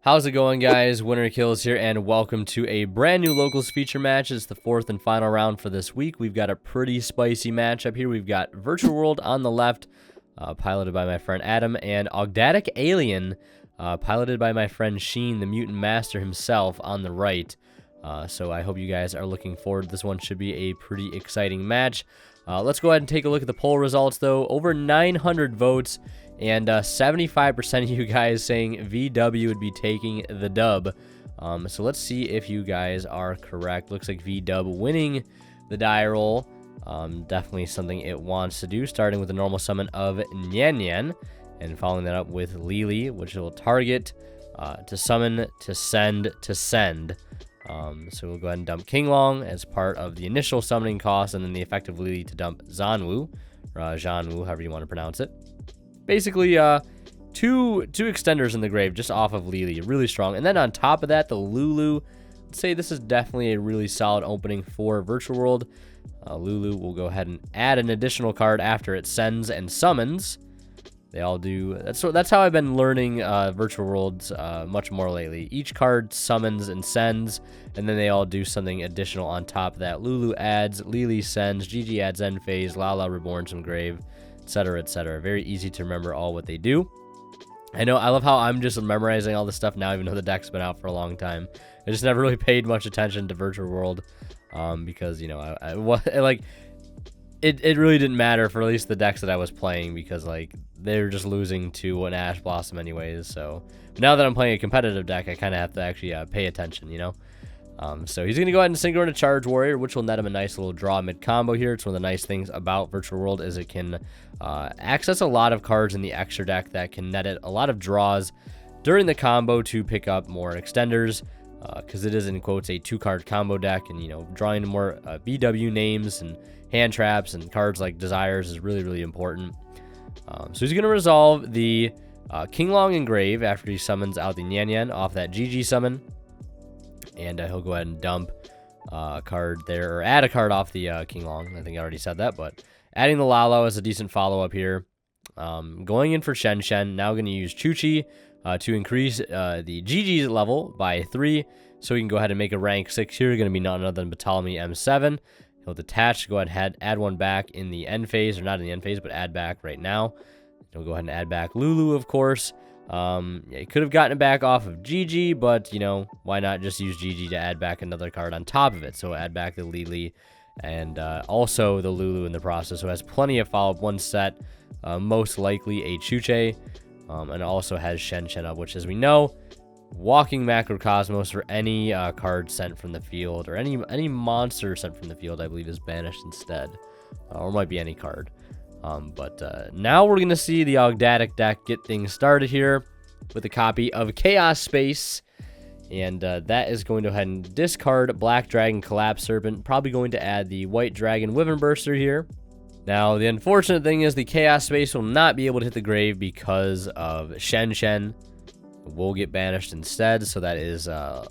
How's it going, guys? Winner Kills here, and welcome to a brand new locals feature match. It's the fourth and final round for this week. We've got a pretty spicy matchup here. We've got Virtual World on the left, piloted by my friend Adam, and Ogdoadic Alien, piloted by my friend Sheen, the mutant master himself, on the right. So I hope you guys are looking forward. This one should be a pretty exciting match. Let's go ahead and take a look at the poll results, though. Over 900 votes. And 75% of you guys saying VW would be taking the dub. So let's see if you guys are correct. Looks like VW winning the die roll. Definitely something it wants to do, starting with the normal summon of Nyan Nyan, and following that up with Lily, which will target to summon, to send, to send. So we'll go ahead and dump King Long as part of the initial summoning cost, and then the effective Lily to dump Zanwu, or Janwu, however you want to pronounce it. Basically, two extenders in the grave just off of Lily, really strong. And then on top of that, the Lulu. Let's say this is definitely a really solid opening for Virtual World. Lulu will go ahead and add an additional card after it sends and summons. They all do. That's how I've been learning Virtual Worlds much more lately. Each card summons and sends, and then they all do something additional on top of that. Lulu adds, Lily sends, Gigi adds end phase, Lala reborn some grave, etc., etc. Very easy to remember all what they do. I know, I love how I'm just memorizing all this stuff now, even though the deck's been out for a long time. I just never really paid much attention to Virtual World because, you know, it really didn't matter for at least the decks that I was playing, because like they were just losing to an Ash Blossom anyways. So now that I'm playing a competitive deck, I kind of have to actually pay attention, you know. So he's going to go ahead and synchro into Charge Warrior, which will net him a nice little draw mid-combo here. It's one of the nice things about Virtual World is it can access a lot of cards in the extra deck that can net it a lot of draws during the combo to pick up more extenders, because it is, in quotes, a two-card combo deck, and, you know, drawing more BW names and hand traps and cards like Desires is really, really important. So he's going to resolve the King Long Engrave after he summons out the Nyan Nyan off that GG summon. And he'll go ahead and dump a card there, or add a card off the King Long. I think I already said that, but adding the Lalo is a decent follow-up here. Going in for Shen Shen, now going to use Chuchi to increase the GG's level by 3, so he can go ahead and make a rank 6 here. Going to be none other than Ptolemy M7. He'll detach, go ahead and add one back in the end phase, or not in the end phase, but add back right now. He'll go ahead and add back Lulu, of course. Yeah, he could have gotten it back off of GG, but, you know, why not just use GG to add back another card on top of it? So add back the Lily and also the Lulu in the process. So has plenty of follow-up, one set, most likely a Chuche, and also has Shen Shen up, which, as we know, walking Macrocosmos or any card sent from the field, or any monster sent from the field, I believe, is banished instead, or might be any card. But now we're going to see the Ogdoadic deck get things started here with a copy of Chaos Space. And that is going to go ahead and discard Black Dragon Collapse Serpent. Probably going to add the White Dragon Wyvern Burster here. Now, the unfortunate thing is the Chaos Space will not be able to hit the grave because of Shen Shen. It will get banished instead. So that is a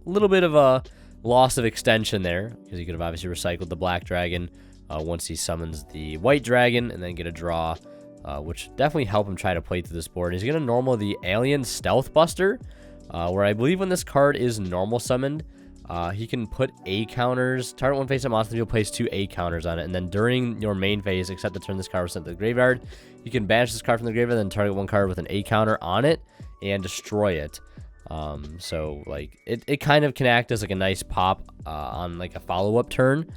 little bit of a loss of extension there, because he could have obviously recycled the Black Dragon once he summons the White Dragon, and then get a draw, which definitely help him try to play through this board. He's going to normal the Alien Stealth Buster, where I believe when this card is normal summoned, he can put A counters. Target one face-up monster, you'll place 2 A counters on it, and then during your main phase, except to turn this card was sent to the graveyard, you can banish this card from the graveyard, then target one card with an A counter on it and destroy it. So like it kind of can act as like a nice pop on like a follow-up turn.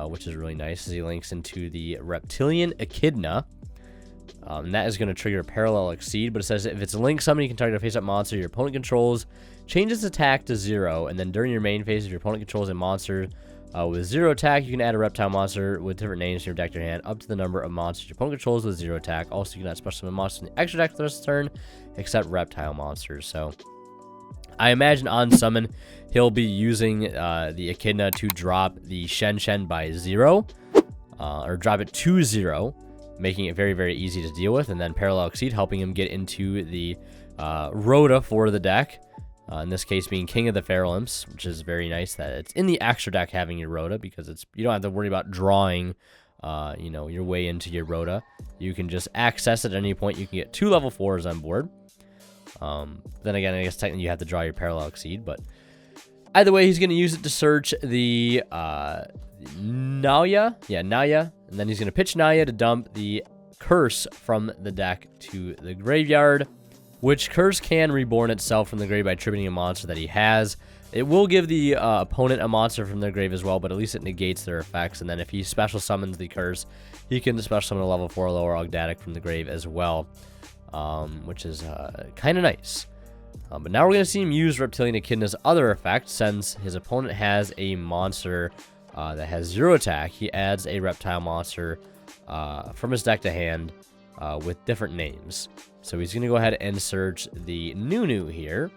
Which is really nice, as he links into the Reptilian Echidna. And that is going to trigger Parallel Exceed, but it says if it's a link summon, you can target a face-up monster your opponent controls, change its attack to 0, and then during your main phase, if your opponent controls a monster with 0 attack, you can add a reptile monster with different names to your deck to your hand, up to the number of monsters your opponent controls with 0 attack. Also, you can add special summon monsters in the extra deck for the rest of the turn, except reptile monsters. So I imagine on summon, he'll be using the Echidna to drop the Shen Shen by 0, or drop it to 0, making it very, very easy to deal with. And then Parallel Exceed, helping him get into the Rhoda for the deck, in this case being King of the Feral Imps, which is very nice that it's in the extra deck having your Rhoda, because you don't have to worry about drawing you know, your way into your Rhoda. You can just access it at any point. You can get 2 level 4s on board. Then again, I guess technically you have to draw your Parallel Exceed, but either way, he's going to use it to search the Naya. Yeah, Naya. And then he's going to pitch Naya to dump the Curse from the deck to the graveyard, which Curse can reborn itself from the grave by tributing a monster that he has. It will give the opponent a monster from their grave as well, but at least it negates their effects. And then if he special summons the Curse, he can special summon a level 4 or lower Ogdoadic from the grave as well, which is kind of nice. But now we're going to see him use Reptilian Echidna's other effect. Since his opponent has a monster that has 0 attack, he adds a reptile monster from his deck to hand with different names. So he's going to go ahead and search the Nunu here,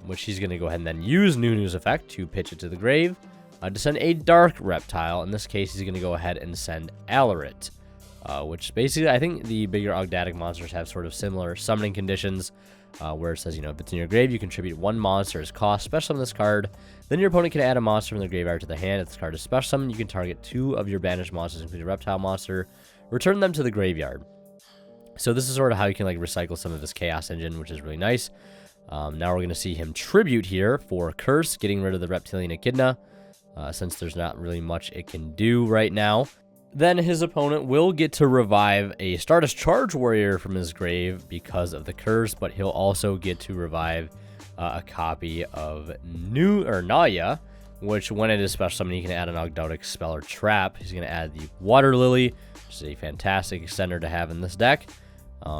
which he's going to go ahead and then use Nunu's effect to pitch it to the grave to send a dark reptile. In this case, he's going to go ahead and send Alarit, which basically I think the bigger Ogdoadic monsters have sort of similar summoning conditions, where it says, you know, if it's in your grave, you contribute 1 monster as cost, special summon this card. Then your opponent can add a monster from the graveyard to the hand. If this card is special summoned, you can target 2 of your banished monsters, including a reptile monster, return them to the graveyard. So this is sort of how you can like recycle some of his Chaos Engine, which is really nice. Now we're going to see him tribute here for Curse, getting rid of the Reptilian Echidna, since there's not really much it can do right now. Then his opponent will get to revive a Stardust Charge Warrior from his grave because of the Curse, but he'll also get to revive a copy of Naya, which when it is special summoned, he can add an Ogdoadic spell or trap. He's going to add the Water Lily, which is a fantastic extender to have in this deck.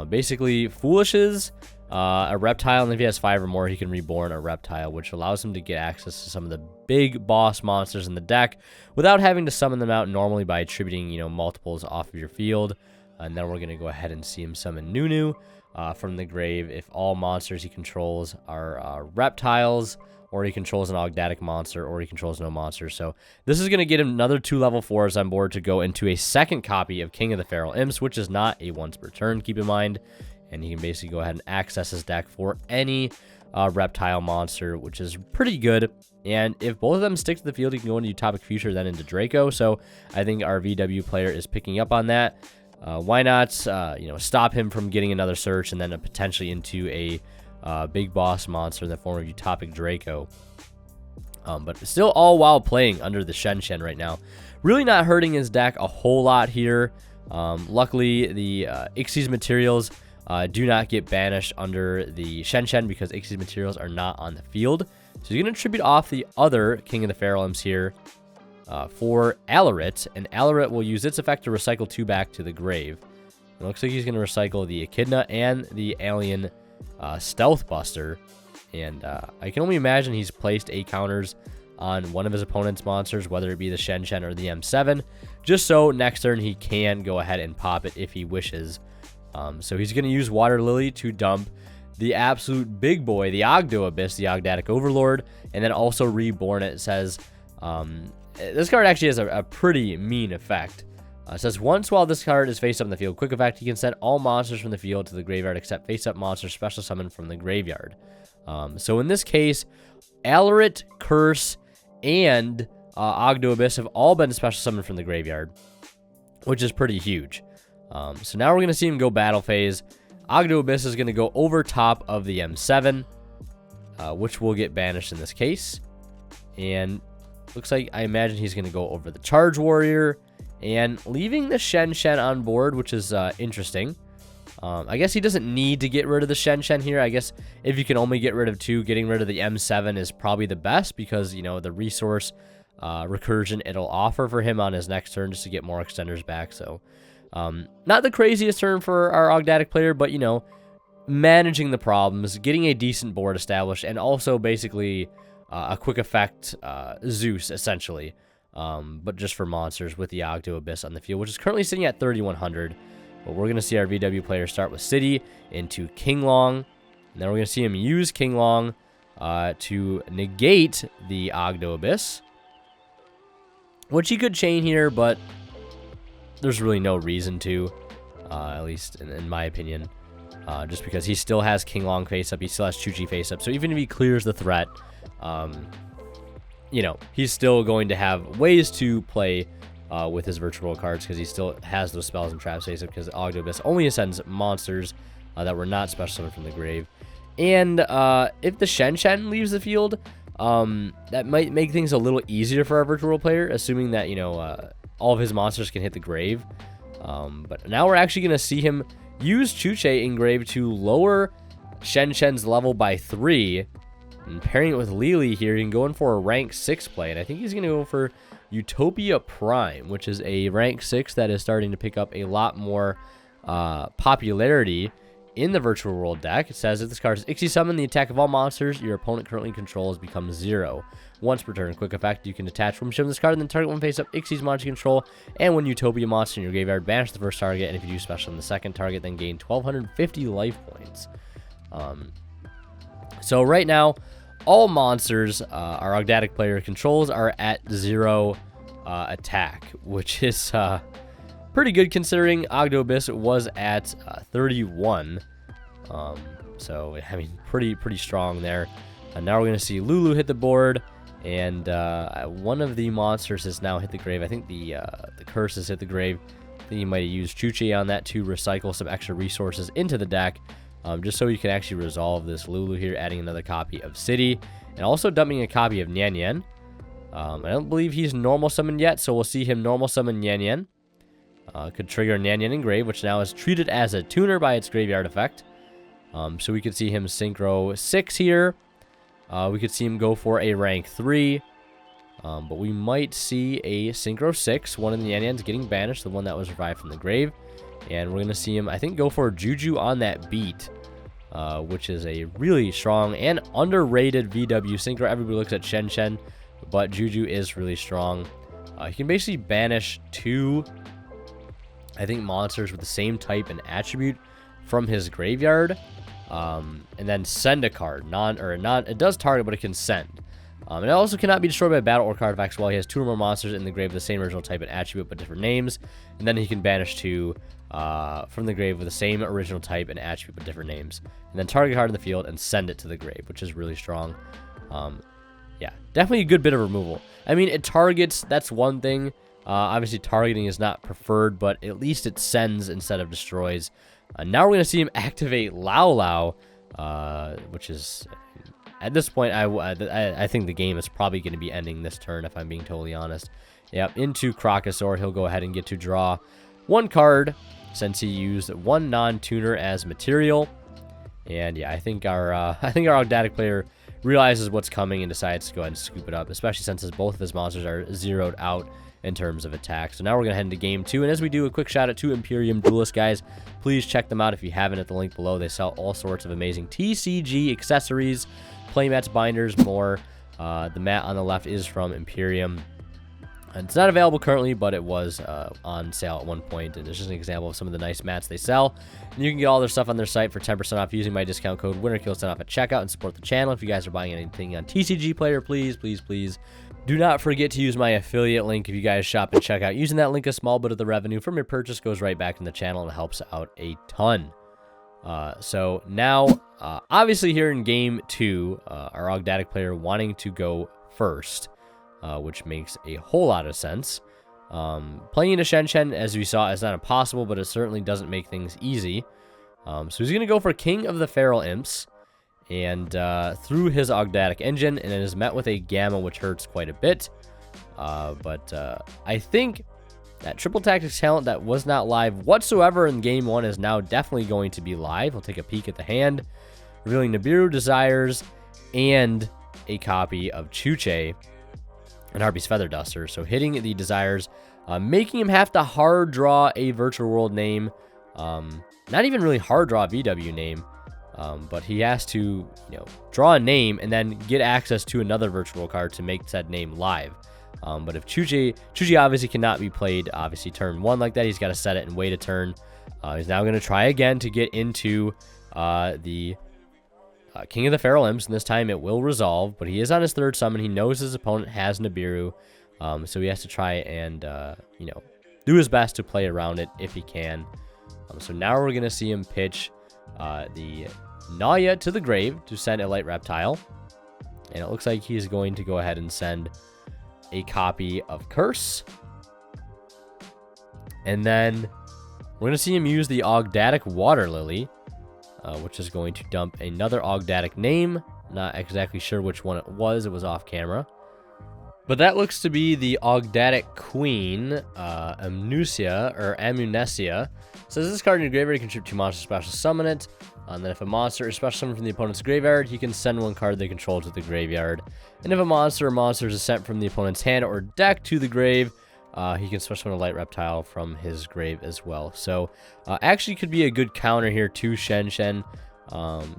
Basically, foolishes a reptile, and if he has 5 or more, he can reborn a reptile, which allows him to get access to some of the big boss monsters in the deck without having to summon them out normally by attributing, you know, multiples off of your field. And then we're going to go ahead and see him summon Nunu from the grave if all monsters he controls are reptiles, or he controls an Ogdoadic monster, or he controls no monsters. So this is going to get him another 2 level 4s on board to go into a second copy of King of the Feral Imps, which is not a once per turn, keep in mind. And he can basically go ahead and access his deck for any reptile monster, which is pretty good. And if both of them stick to the field, he can go into Utopic Future, then into Draco. So I think our VW player is picking up on that. Why not, you know, stop him from getting another search and then potentially into a big boss monster in the form of Utopic Draco. But still all while playing under the Shen right now. Really not hurting his deck a whole lot here. Luckily, the Ixie's materials do not get banished under the Shen because Ixie's materials are not on the field. So he's going to tribute off the other King of the Feral Imps here for Alarit, and Alarit will use its effect to recycle 2 back to the grave. It looks like he's going to recycle the Echidna and the Alien Stealth Buster, and I can only imagine he's placed 8 counters on one of his opponent's monsters, whether it be the Shen or the M7, just so next turn he can go ahead and pop it if he wishes. So he's going to use Water Lily to dump the absolute big boy, the Ogdoabyss, the Ogdoadic Overlord, and then also reborn it. It says, this card actually has a pretty mean effect. It says, once while this card is face up in the field, quick effect, he can send all monsters from the field to the graveyard except face up monsters special summon from the graveyard. So in this case, Alarit, Curse, and Ogdoabyss have all been special summoned from the graveyard, which is pretty huge. So now we're going to see him go battle phase. Ogdoabyss is going to go over top of the M7, which will get banished in this case. And looks like, I imagine he's going to go over the Charge Warrior and leaving the Shen on board, which is interesting. I guess he doesn't need to get rid of the Shen here. I guess if you can only get rid of 2, getting rid of the M7 is probably the best because, you know, the resource recursion it'll offer for him on his next turn just to get more extenders back. So not the craziest turn for our Ogdoadic player, but, you know, managing the problems, getting a decent board established, and also basically a quick effect Zeus, essentially, but just for monsters with the Ogdoabyss on the field, which is currently sitting at 3,100. But we're going to see our VW player start with City into King Long, and then we're going to see him use King Long to negate the Ogdoabyss, which he could chain here, but there's really no reason to, at least in my opinion, just because he still has King Long face up, he still has Chuchi face up, so even if he clears the threat, you know, he's still going to have ways to play with his virtual cards because he still has those spells and traps face up because Ogdoabyss only ascends monsters that were not special summoned from the grave. And if the Shen leaves the field, that might make things a little easier for our virtual world player, assuming that, you know, all of his monsters can hit the grave. But now we're actually going to see him use Chuche in grave to lower Shen's level by 3. And pairing it with Lily here, he can go in for a rank 6 play. And I think he's going to go for Utopia Prime, which is a rank 6 that is starting to pick up a lot more popularity in the virtual world deck. It says if this card is Ixie summon, the attack of all monsters your opponent currently controls becomes 0. Once per turn. Quick effect, you can attach from this card and then target one face up Ixie's monster control. And when Utopia monster in your graveyard, banish the first target. And if you do special in the second target, then gain 1,250 life points. So right now, all monsters our Ogdoadic player controls are at 0 attack, which is pretty good considering Ogdoadic was at 31. So I mean, pretty strong there. And now we're gonna see Lulu hit the board, and one of the monsters has now hit the grave. I think the curse has hit the grave. I think you might have used Chuche on that to recycle some extra resources into the deck, just so you can actually resolve this Lulu here, adding another copy of City, and also dumping a copy of Nyan Nyan. I don't believe he's normal summoned yet, so we'll see him normal summon Nyan Nyan. Could trigger Nyan Nyan in grave, which now is treated as a tuner by its graveyard effect. So we could see him Synchro 6 here. We could see him go for a rank 3. But we might see a Synchro 6. One of the Nyan Nyans getting banished, the one that was revived from the grave. And we're going to see him, I think, go for Juju on that beat, which is a really strong and underrated VW Synchro. Everybody looks at Shen, but Juju is really strong. He can basically banish 2, I think, monsters with the same type and attribute from his graveyard, and then send a card. It does target, but it can send. And it also cannot be destroyed by battle or card effects while he has 2 or more monsters in the grave with the same original type and attribute but different names. And then he can banish 2 from the grave with the same original type and attribute but different names. And then target a card in the field and send it to the grave, which is really strong. Yeah, definitely a good bit of removal. I mean, it targets, that's one thing. Obviously, targeting is not preferred, but at least it sends instead of destroys. Now we're going to see him activate Lao, which is... At this point, I think the game is probably going to be ending this turn, if I'm being totally honest. Yep, into Crocosaur, he'll go ahead and get to draw 1 card, since he used 1 non-tuner as material. And yeah, I think our Ogdoadic player realizes what's coming and decides to go ahead and scoop it up, especially since both of his monsters are zeroed out in terms of attack. So now we're going to head into game 2, and as we do, a quick shout out to Imperium Duelist, guys. Please check them out if you haven't at the link below. They sell all sorts of amazing TCG accessories, playmats, binders, more. The mat on the left is from Imperium. It's not available currently, but it was on sale at one point, and it's just an example of some of the nice mats they sell. And you can get all their stuff on their site for 10% off using my discount code WinterKill10 off at checkout and support the channel. If you guys are buying anything on TCG Player, please do not forget to use my affiliate link if you guys shop and check out. Using that link, a small bit of the revenue from your purchase goes right back in the channel and helps out a ton. So now, obviously here in game 2, our Ogdoadic player wanting to go first, which makes a whole lot of sense. Playing into Shen, as we saw, is not impossible, but it certainly doesn't make things easy. So he's going to go for King of the Feral Imps, and through his Ogdoadic engine, and it is met with a Gamma, which hurts quite a bit. But I think that Triple Tactics talent that was not live whatsoever in Game 1 is now definitely going to be live. We'll take a peek at the hand, revealing Nibiru, Desires, and a copy of Chuche and Harpy's Feather Duster. So hitting the Desires, making him have to hard draw a Virtual World name. Not even really hard draw a VW name, but he has to, draw a name and then get access to another Virtual World card to make said name live. But if Chuche obviously cannot be played, obviously turn 1 like that, he's got to set it and wait a turn. He's now going to try again to get into the King of the Feral Imps, and this time it will resolve, but he is on his 3rd summon. He knows his opponent has Nibiru, so he has to try and, do his best to play around it if he can. So now we're going to see him pitch the Naya to the grave to send a Light Reptile, and it looks like he's going to go ahead and send a copy of Curse. And then we're going to see him use the Ogdoadic Water Lily which is going to dump another Ogdoadic name. Not exactly sure which one it was off camera. But that looks to be the Ogdoadic Queen, Amnesia. Says this card in your graveyard, you can tribute 2 monsters, special summon it. And then if a monster is special summoned from the opponent's graveyard, he can send 1 card they control to the graveyard. And if a monster or monsters is sent from the opponent's hand or deck to the grave, he can special summon a light reptile from his grave as well. So actually could be a good counter here to Shen Shen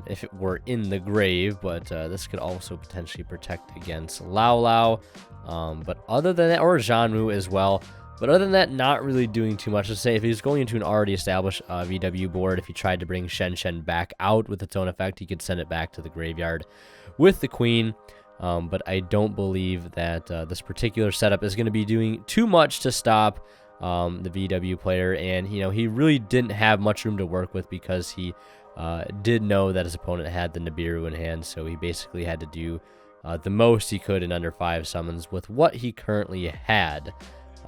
if it were in the grave, but this could also potentially protect against Lao Lao. But other than that, or Zhanwu as well. But other than that, not really doing too much to say. If he's going into an already established VW board, if he tried to bring Shen Shen back out with its own effect, he could send it back to the graveyard with the Queen. But I don't believe that this particular setup is going to be doing too much to stop the VW player. And, you know, he really didn't have much room to work with because he did know that his opponent had the Nibiru in hand. So he basically had to do the most he could in under 5 summons with what he currently had.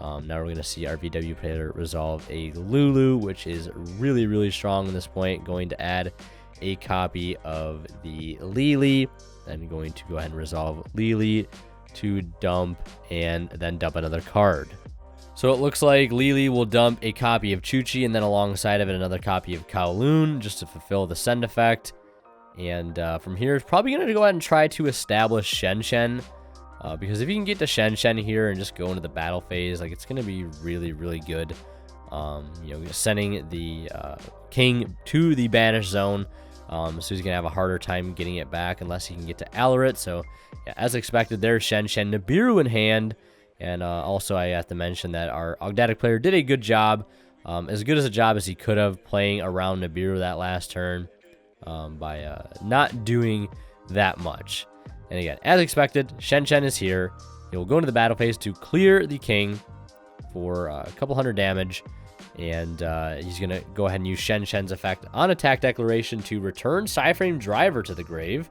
Now we're going to see our VW player resolve a Lulu, which is really, really strong at this point. Going to add a copy of the Lily. Then going to go ahead and resolve Lily to dump and then dump another card. So it looks like Lily will dump a copy of Chuchi and then alongside of it another copy of Kowloon just to fulfill the send effect. And from here, it's probably going to go ahead and try to establish Shen Shen. Because if you can get to Shen Shen here and just go into the battle phase, like it's going to be really, really good. You know, sending the king to the banished zone. So he's going to have a harder time getting it back unless he can get to Alarit. So, yeah, as expected, there's Shen Shen, Nibiru in hand. And also, I have to mention that our Ogdoadic player did a good job, as good as a job as he could have, playing around Nibiru that last turn by not doing that much. And again, as expected, Shen Shen is here. He will go into the battle phase to clear the king for a couple hundred damage. And he's going to go ahead and use Shen Shen's effect on attack declaration to return Psyframe Driver to the grave.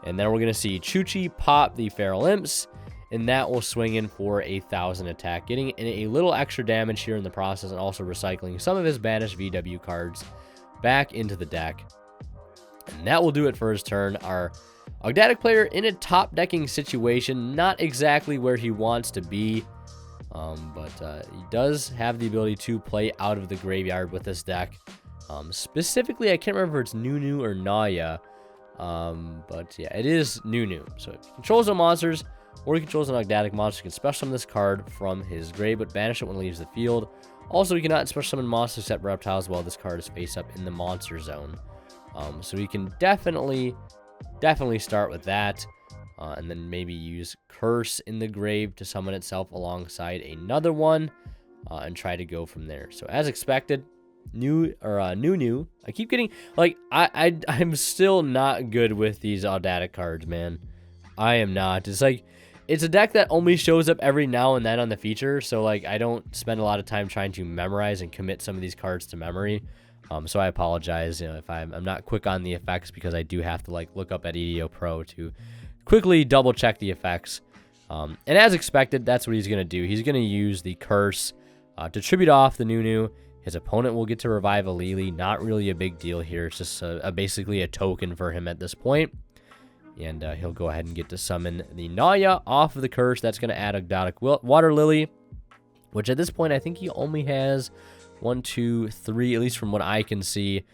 And then we're going to see Chuchi pop the Feral Imps. And that will swing in for 1,000 attack, getting in a little extra damage here in the process and also recycling some of his banished VW cards back into the deck. And that will do it for his turn. Our Ogdoadic player in a top decking situation, not exactly where he wants to be, but he does have the ability to play out of the graveyard with this deck. Specifically, I can't remember if it's Nunu or Naya, but yeah, it is Nunu. So if he controls no monsters or he controls an Ogdoadic monster, he can special summon this card from his grave, but banish it when it leaves the field. Also, he cannot special summon monsters except reptiles while this card is face up in the monster zone. So we can definitely start with that, and then maybe use Curse in the grave to summon itself alongside another one, and try to go from there. So as expected, Nunu. I keep getting like I'm still not good with these Ogdoadic cards, man. I am not. It's like it's a deck that only shows up every now and then on the feature, so like I don't spend a lot of time trying to memorize and commit some of these cards to memory. So I apologize, you know, if I'm not quick on the effects because I do have to like look up at EDO Pro to quickly double check the effects. And as expected, that's what he's going to do. He's going to use the Curse to tribute off the Nunu. His opponent will get to revive a Lily. Not really a big deal here. It's just basically a token for him at this point. And he'll go ahead and get to summon the Naya off of the Curse. That's going to add Ogdoadic Water Lily, which at this point I think he only has 1, 2, 3, at least from what I can see,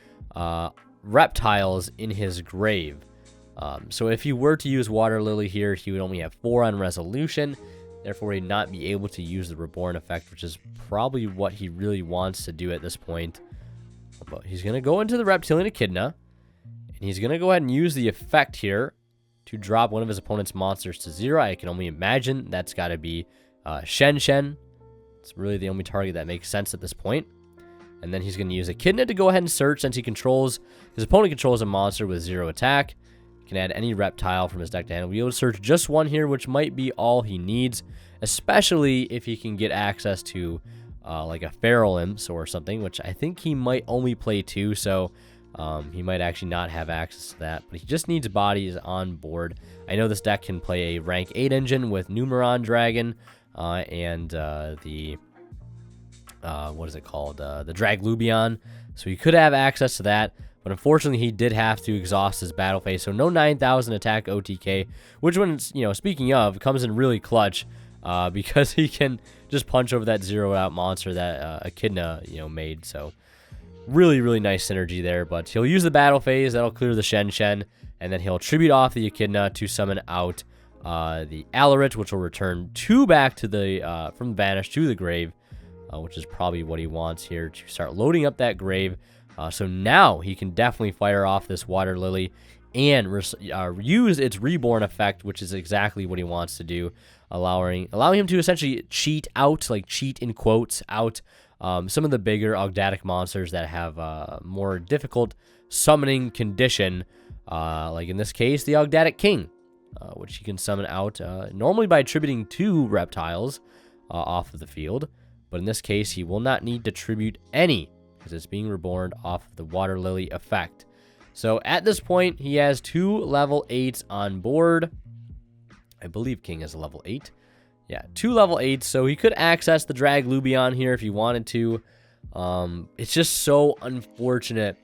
reptiles in his grave. So if he were to use Water Lily here, he would only have 4 on resolution. Therefore, he'd not be able to use the Reborn effect, which is probably what he really wants to do at this point. But he's going to go into the Reptilian Echidna, and he's going to go ahead and use the effect here to drop one of his opponent's monsters to 0. I can only imagine that's got to be Shen Shen. It's really the only target that makes sense at this point. And then he's going to use Echidna to go ahead and search since his opponent controls a monster with 0 attack. He can add any reptile from his deck to hand. We'll be able to search just 1 here, which might be all he needs, especially if he can get access to like a Feral Imps or something, which I think he might only play 2, so he might actually not have access to that. But he just needs bodies on board. I know this deck can play a rank 8 engine with Numeron Dragon and the what is it called? The Draglubion. So he could have access to that. but unfortunately he did have to exhaust his battle phase, so no 9,000 attack OTK, which, when speaking of, comes in really clutch, because he can just punch over that zeroed out monster that Echidna made. So really, really nice synergy there. But he'll use the battle phase, that'll clear the Shen, and then he'll tribute off the Echidna to summon out the Alarit, which will return 2 back to the from the banish to the grave, which is probably what he wants here to start loading up that grave. So now he can definitely fire off this Water Lily and use its Reborn effect, which is exactly what he wants to do, allowing him to essentially cheat out, like cheat in quotes, out some of the bigger Ogdoadic monsters that have more difficult summoning condition, like in this case, the Ogdoadic King, which he can summon out normally by attributing 2 reptiles off of the field. But in this case, he will not need to tribute any, because it's being reborn off of the Water Lily effect. So at this point, he has 2 level 8s on board. I believe King is a level 8. Yeah, 2 level 8s, so he could access the Drag Lubion here if he wanted to. It's just so unfortunate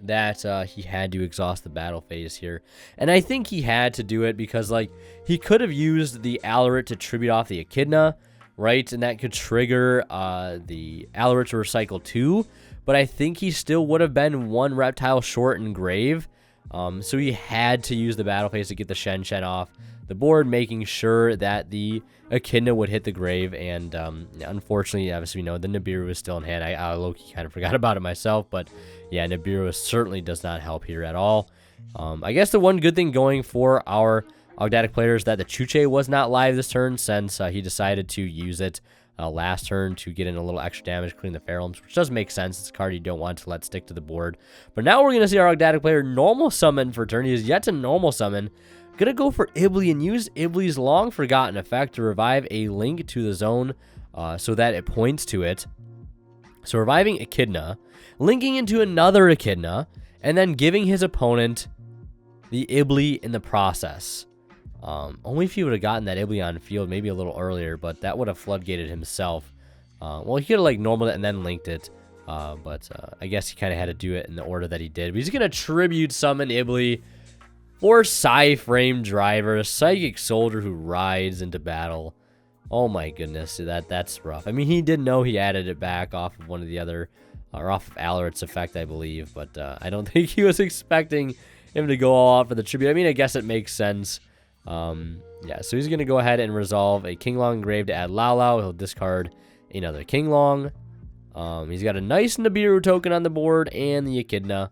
that he had to exhaust the battle phase here. And I think he had to do it because, like, he could have used the Alarit to tribute off the Echidna, right? And that could trigger the Alarit to recycle 2. But I think he still would have been 1 reptile short in grave. So he had to use the battle phase to get the Shen off the board, making sure that the Echidna would hit the grave. And unfortunately, obviously, the Nibiru is still in hand. I low-key kind of forgot about it myself. But yeah, Nibiru certainly does not help here at all. I guess the one good thing going for our Ogdoadic player is that the Chuche was not live this turn, since he decided to use it last turn to get in a little extra damage, clean the Feralms, which does make sense. It's a card you don't want to let stick to the board. But now we're going to see our Ogdoadic player normal summon for turn. He is yet to normal summon. Going to go for Ibli and use Ibli's long forgotten effect to revive a link to the zone so that it points to it. So reviving Echidna, linking into another Echidna, and then giving his opponent the Ibli in the process. Only if he would have gotten that Ibli on field maybe a little earlier, but that would have floodgated himself. Well, he could have like normaled it and then linked it, but I guess he kind of had to do it in the order that he did. But he's going to tribute summon Ibli for Psy-Frame Driver, Psychic Soldier who rides into battle. Oh my goodness, that's rough. I mean, he did know he added it back off of one of the other, or off of Alarit's effect, I believe, but I don't think he was expecting him to go all out for the tribute. I mean, I guess it makes sense. Yeah, so he's going to go ahead and resolve a King Long Grave to add Lao Lao. He'll discard another King Long. He's got a nice Nibiru token on the board and the Echidna.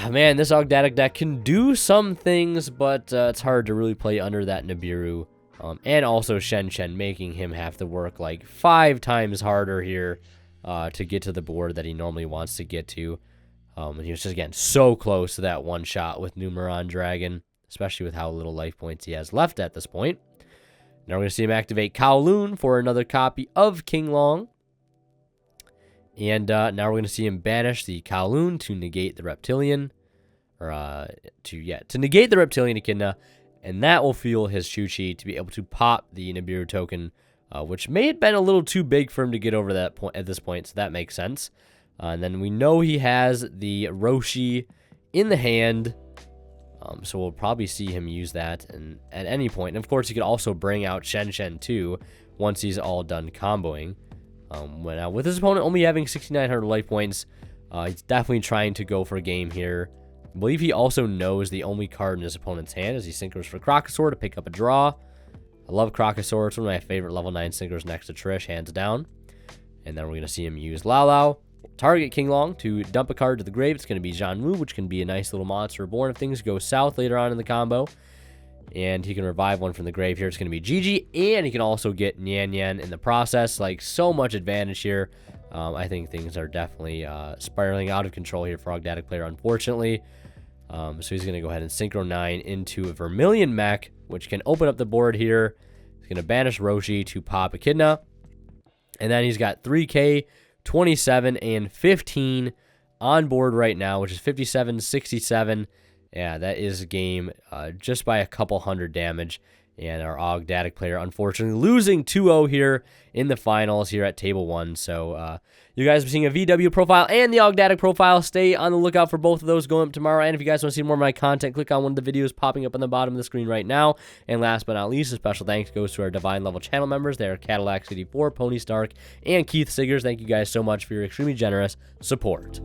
Man, this Ogdoadic deck can do some things, but it's hard to really play under that Nibiru. And also Shen, making him have to work like 5 times harder here to get to the board that he normally wants to get to. And he was just, again, so close to that one shot with Numeron Dragon, especially with how little life points he has left at this point. Now we're going to see him activate Kowloon for another copy of King Long. And now we're going to see him banish the Kowloon to negate the Reptilian. Or, to negate the Reptilian Echidna. And that will fuel his Chuchi to be able to pop the Nibiru token, which may have been a little too big for him to get over that point at this point, so that makes sense. And then we know he has the Roshi in the hand, so we'll probably see him use that at any point. And of course, he could also bring out Shen too once he's all done comboing. With his opponent only having 6,900 life points, he's definitely trying to go for a game here. I believe he also knows the only card in his opponent's hand is he Synchros for Crocosaur to pick up a draw. I love Crocosaur. It's one of my favorite level 9 Synchros next to Trish, hands down. And then we're going to see him use Lao Lao. Target King Long to dump a card to the grave. It's going to be Jianwu, which can be a nice little monster reborn if things go south later on in the combo. And he can revive one from the grave here. It's going to be Gigi, and he can also get Nian Yan in the process. Like, so much advantage here. I think things are definitely spiraling out of control here for Ogdoadic player, unfortunately. So he's going to go ahead and Synchro 9 into a Vermilion Mech, which can open up the board here. He's going to banish Roshi to pop Echidna. And then he's got 3K, 27, and 15 on board right now, which is 57, 67. Yeah, that is a game just by a couple hundred damage. And our Ogdoadic player, unfortunately, losing 2-0 here in the finals here at Table 1. So, you guys are seeing a VW profile and the Ogdoadic profile. Stay on the lookout for both of those going up tomorrow. And if you guys want to see more of my content, click on one of the videos popping up on the bottom of the screen right now. And last but not least, a special thanks goes to our Divine Level channel members. They are Cadillac City 4, Pony Stark, and Keith Siggers. Thank you guys so much for your extremely generous support.